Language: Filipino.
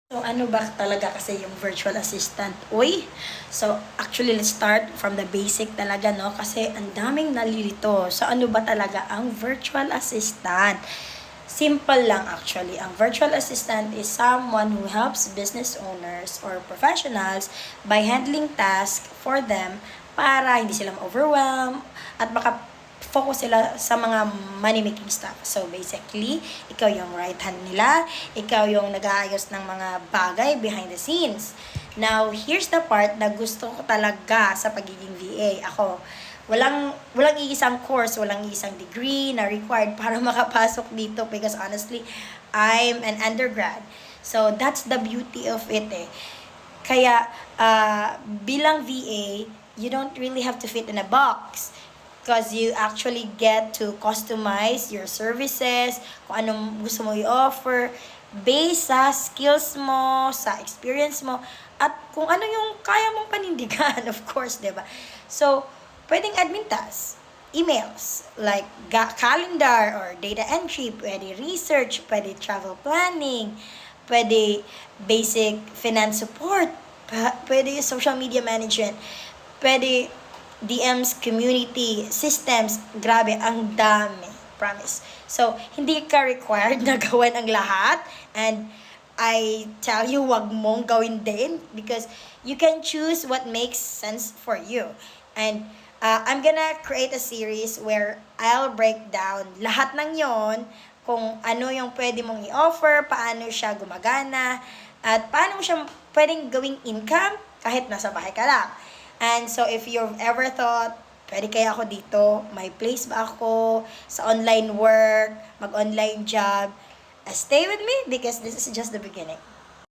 So, ano ba talaga kasi yung virtual assistant? Uy, so actually let's start from the basic talaga, no? Kasi ang daming nalilito. So, ano ba talaga ang virtual assistant? Simple lang actually. Ang virtual assistant is someone who helps business owners or professionals by handling tasks for them para hindi sila ma-overwhelm at baka focus sila sa mga money-making stuff. So, basically, ikaw yung right hand nila, ikaw yung nag-aayos ng mga bagay behind the scenes. Now, here's the part na gusto ko talaga sa pagiging VA. Ako, walang iisang course, walang iisang degree na required para makapasok dito because honestly, I'm an undergrad. So, that's the beauty of it eh. Kaya, bilang VA, you don't really have to fit in a box because you actually get to customize your services, kung anong gusto mo i-offer, based sa skills mo, sa experience mo, at kung ano yung kaya mong panindigan, of course, di ba? So, pwedeng admin tasks, emails, like calendar or data entry, pwede research, pwede travel planning, pwede basic finance support, pwede social media management, pwede DMs, community, systems, grabe, ang dami. Promise. So, hindi ka required na gawin ang lahat. And I tell you, wag mong gawin din because you can choose what makes sense for you. And I'm gonna create a series where I'll break down lahat ng yon, kung ano yung pwede mong i-offer, paano siya gumagana, at paano mo siya pwedeng gawing income kahit nasa bahay ka lang. And so if you've ever thought, pwede kaya ako dito, may place ba ako sa online work, mag-online job, stay with me because this is just the beginning.